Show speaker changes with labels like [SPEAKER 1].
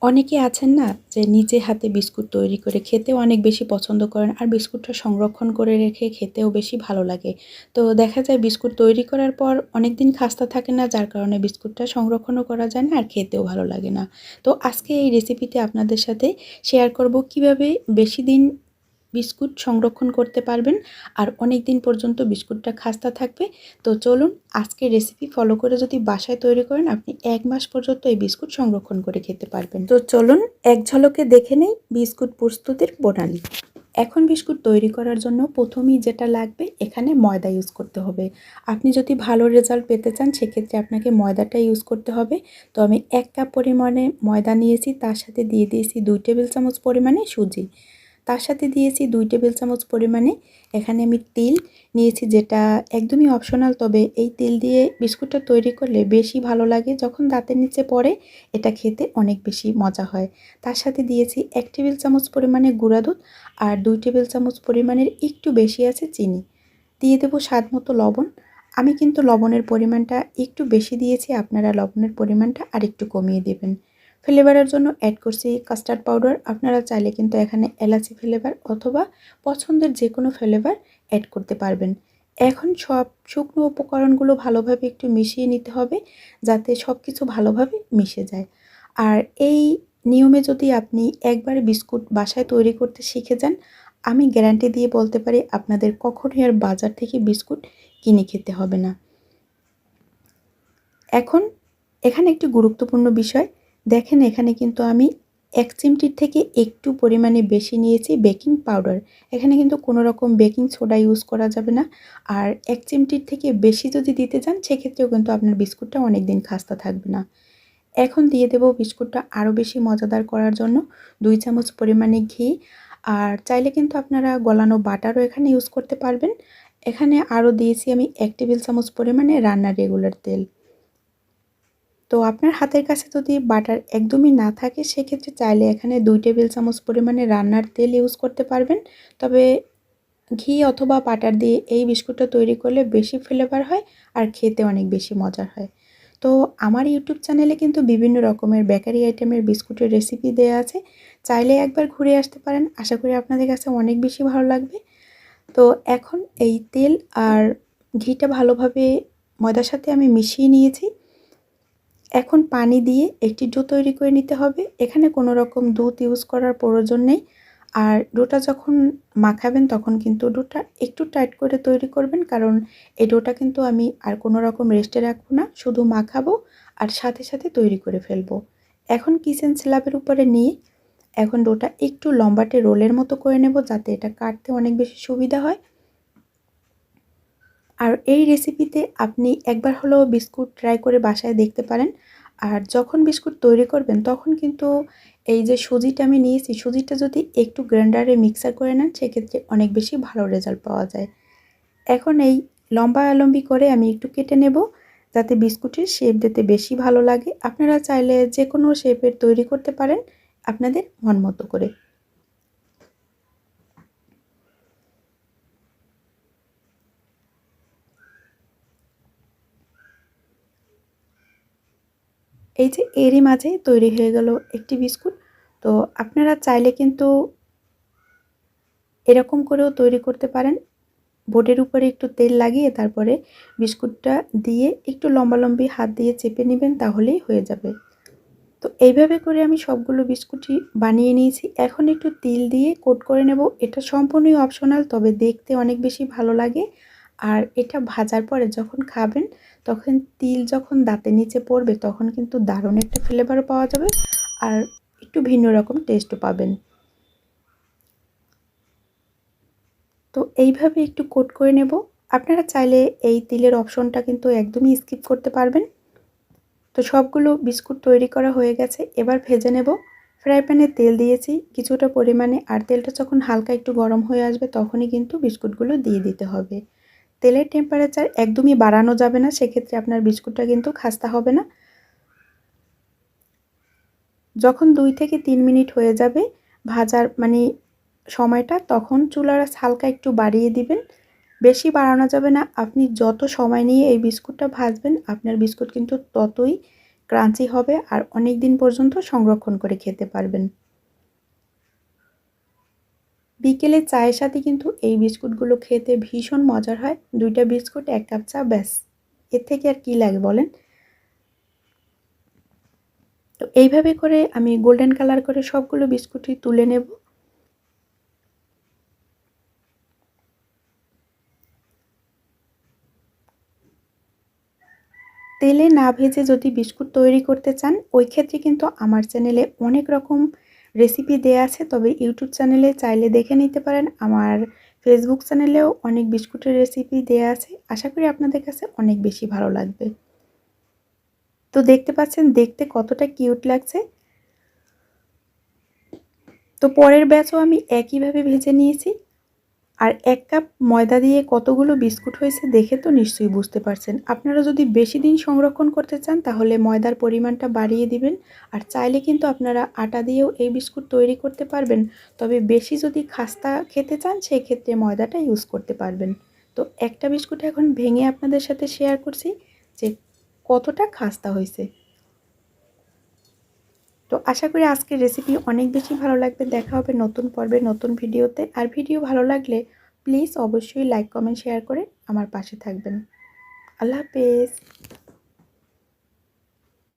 [SPEAKER 1] অনেকে আছেন না যে নিজে হাতে বিস্কুট তৈরি করে খেতেও অনেক বেশি পছন্দ করেন আর বিস্কুটটা সংরক্ষণ করে রেখে খেতেও বেশি ভালো লাগে। তো দেখা যায় বিস্কুট তৈরি করার পর অনেক দিন খাস্তা থাকে না, যার কারণে বিস্কুটটা সংরক্ষণও করা যায় না আর খেতেও ভালো লাগে না। তো আজকে এই রেসিপিতে আপনাদের সাথে শেয়ার করব কিভাবে বেশি দিন বিস্কুট সংরক্ষণ করতে পারবেন আর অনেক দিন পর্যন্ত বিস্কুটটা খাস্তা থাকবে। তো চলুন আজকের রেসিপি ফলো করে যদি বাসায় তৈরি করেন আপনি 1 মাস পর্যন্ত এই বিস্কুট সংরক্ষণ করে খেতে পারবেন। তো চলুন এক ঝলকে দেখে নেই বিস্কুট প্রস্তুতির প্রণালী। এখন বিস্কুট তৈরি করার জন্য প্রথমেই যেটা লাগবে, এখানে ময়দা ইউজ করতে হবে। আপনি যদি ভালো রেজাল্ট পেতে চান সেক্ষেত্রে আপনাকে ময়দাটা ইউজ করতে হবে। তো আমি 1 কাপ পরিমাণে ময়দা নিয়েছি, তার সাথে দিয়ে দিয়েছি 2 টেবিল চামচ পরিমাণে সুজি। তার সাথে দিয়েছি 2 টেবিল চামচ পরিমাণে এখানে আমি তিল নিয়েছি, যেটা একদমই অপশনাল, তবে এই তিল দিয়ে বিস্কুটটা তৈরি করলে বেশি ভালো লাগে, যখন দাঁতের নিচে পড়ে এটা খেতে অনেক বেশি মজা হয়। তার সাথে দিয়েছি 1 টেবিল চামচ পরিমাণে গুঁড়া দুধ আর 2 টেবিল চামচ পরিমাণের একটু বেশি আছে চিনি। দিয়ে দেব স্বাদ মতো লবণ। আমি কিন্তু লবণের পরিমাণটা একটু বেশি দিয়েছি, আপনারা লবণের পরিমাণটা আরেকটু কমিয়ে দেবেন। ফ্লেভারের জন্য অ্যাড করছি কাস্টার্ড পাউডার। আপনারা চাইলে কিন্তু এখানে এলাচি ফ্লেভার অথবা পছন্দের যে কোনো ফ্লেভার অ্যাড করতে পারবেন। এখন সব শুকনো উপকরণগুলো ভালোভাবে একটু মিশিয়ে নিতে হবে, যাতে সব কিছু ভালোভাবে মিশে যায়। আর এই নিয়মে যদি আপনি একবার বিস্কুট বাসায় তৈরি করতে শিখে যান, আমি গ্যারান্টি দিয়ে বলতে পারি আপনাদের কখনোই আর বাজার থেকে বিস্কুট কিনে খেতে হবে না। এখন এখানে একটি গুরুত্বপূর্ণ বিষয়, দেখেন এখানে কিন্তু আমি 1 চিমটির থেকে একটু পরিমাণে বেশি নিয়েছি বেকিং পাউডার। এখানে কিন্তু কোনো রকম বেকিং সোডা ইউজ করা যাবে না। আর 1 চিমটির থেকে বেশি যদি দিতে যান সেক্ষেত্রেও কিন্তু আপনার বিস্কুটটা অনেক দিন খাস্তা থাকবে না। এখন দিয়ে দেব বিস্কুটটা আরও বেশি মজাদার করার জন্য 2 চামচ পরিমাণে ঘি। আর চাইলে কিন্তু আপনারা গলানো বাটারও এখানে ইউজ করতে পারবেন। এখানে আরও দিয়েছি আমি 1 টেবিল চামচ পরিমাণে রান্নার রেগুলার তেল। তো আপনার হাতের কাছে যদি বাটার একদমই না থাকে সেক্ষেত্রে চাইলে এখানে 2 টেবিল চামচ পরিমাণে রান্নার তেল ইউজ করতে পারবেন। তবে ঘি অথবা বাটার দিয়ে এই বিস্কুটটা তৈরি করলে বেশি ফ্লেভার হয় আর খেতে অনেক বেশি মজার হয়। তো আমার ইউটিউব চ্যানেলে কিন্তু বিভিন্ন রকমের বেকারি আইটেমের বিস্কুটের রেসিপি দেয়া আছে। চাইলে একবার ঘুরে আসতে পারেন। আশা করি আপনাদের কাছে অনেক বেশি ভালো লাগবে। তো এখন এই তেল আর ঘিটা ভালোভাবে ময়দার সাথে আমি মিশিয়ে নিয়েছি। এখন পানি দিয়ে একটি ডো তৈরি করে নিতে হবে। এখানে কোনো রকম দুধ ইউজ করার প্রয়োজন নেই। আর ডোটা যখন মাখাবেন তখন কিন্তু ডোটা একটু টাইট করে তৈরি করবেন, কারণ এই ডোটা কিন্তু আমি আর কোনো রকম রেস্টে রাখবো না, শুধু মাখাবো আর সাথে সাথে তৈরি করে ফেলবো। এখন কিচেন স্ল্যাবের উপরে নিয়ে এখন ডোটা একটু লম্বাটে রোলের মতো করে নেব, যাতে এটা কাটতে অনেক বেশি সুবিধা হয়। আর এই রেসিপিতে আপনি একবার হলেও বিস্কুট ট্রাই করে বাসায় দেখতে পারেন। আর যখন বিস্কুট তৈরি করবেন তখন কিন্তু এই যে সুজিটা আমি নিয়েছি, সুজিটা যদি একটু গ্রাইন্ডারে মিক্সার করে নেন সেক্ষেত্রে অনেক বেশি ভালো রেজাল্ট পাওয়া যায়। এখন এই লম্বালম্বি করে আমি একটু কেটে নেব, যাতে বিস্কুটের শেপ দিতে বেশি ভালো লাগে। আপনারা চাইলে যে কোনো শেপের তৈরি করতে পারেন আপনাদের মন মতো করে। এই যে এরই মাঝে তৈরি হয়ে গেল একটি বিস্কুট। তো আপনারা চাইলে কিন্তু এরকম করেও তৈরি করতে পারেন। বোর্ডের উপরে একটু তেল লাগিয়ে তারপরে বিস্কুটটা দিয়ে একটু লম্বালম্বি হাত দিয়ে চেপে নেবেন, তাহলেই হয়ে যাবে। তো এইভাবে করে আমি সবগুলো বিস্কুটই বানিয়ে নিয়েছি। এখন একটু তিল দিয়ে কোট করে নেব। এটা সম্পূর্ণই অপশনাল, তবে দেখতে অনেক বেশি ভালো লাগে। আর এটা ভাজার পরে যখন খাবেন তখন তিল যখন দাঁতের নিচে পড়বে তখন কিন্তু দারুণ একটা ফ্লেভারও পাওয়া যাবে আর একটু ভিন্ন রকম টেস্টও পাবেন। তো এইভাবে একটু কোট করে নেব। আপনারা চাইলে এই তিলের অপশনটা কিন্তু একদমই স্কিপ করতে পারবেন। তো সবগুলো বিস্কুট তৈরি করা হয়ে গেছে, এবার ভেজে নেব। ফ্রাই প্যানে তেল দিয়েছি কিছুটা পরিমাণে, আর তেলটা যখন হালকা একটু গরম হয়ে আসবে তখনই কিন্তু বিস্কুটগুলো দিয়ে দিতে হবে। তেলের টেম্পারেচার একদমই বাড়ানো যাবে না, সেক্ষেত্রে আপনার বিস্কুটটা কিন্তু খাস্তা হবে না। যখন 2 থেকে 3 মিনিট হয়ে যাবে ভাজার সময়টা, তখন চুলার আঁচ হালকা একটু বাড়িয়ে দিবেন। বেশি বাড়ানো যাবে না। আপনি যত সময় নিয়ে এই বিস্কুটটা ভাজবেন আপনার বিস্কুট কিন্তু ততই ক্রাঞ্চি হবে আর অনেক দিন পর্যন্ত সংরক্ষণ করে খেতে পারবেন। বিকেলে চায়ের সাথে কিন্তু এই বিস্কুটগুলো খেতে ভীষণ মজার হয়। ২টা বিস্কুট ১ কাপ চা, ব্যাস। এর থেকে আর কি লাগে বলেন? তো এইভাবে করে আমি গোল্ডেন কালার করে সবগুলো বিস্কুটই তুলে নেব। তেলে না ভেজে যদি বিস্কুট তৈরি করতে চান, ওই ক্ষেত্রে কিন্তু আমার চ্যানেলে অনেক রকম রেসিপি দেয়া আছে। তবে ইউটিউব চ্যানেলে চাইলে দেখে নিতে পারেন। আমার ফেসবুক চ্যানেলেও অনেক বিস্কুটের রেসিপি দেয়া আছে। আশা করি আপনাদের কাছে অনেক বেশি ভালো লাগবে। তো দেখতে পাচ্ছেন দেখতে কতটা কিউট লাগছে। তো পরের ব্যাচও আমি একইভাবে ভেজে নিয়েছি। আর ১ কাপ ময়দা দিয়ে কতগুলো বিস্কুট হয়েছে দেখে তো নিশ্চয়ই বুঝতে পারছেন। আপনারা যদি বেশি দিন সংরক্ষণ করতে চান তাহলে ময়দার পরিমাণটা বাড়িয়ে দিবেন। আর চাইলে কিন্তু আপনারা আটা দিয়েও এই বিস্কুট তৈরি করতে পারবেন। তবে বেশি যদি খাস্তা খেতে চান সেক্ষেত্রে ময়দাটা ইউজ করতে পারবেন। তো একটা বিস্কুট এখন ভেঙে আপনাদের সাথে শেয়ার করছি যে কতটা খাস্তা হয়েছে। তো আশা করি আজকের রেসিপি অনেক বেশি ভালো লাগবে। দেখা হবে নতুন পর্বে নতুন ভিডিওতে। আর ভিডিও ভালো লাগলে প্লিজ অবশ্যই লাইক, কমেন্ট, শেয়ার করে আমার পাশে থাকবেন। আল্লাহ হাফেজ।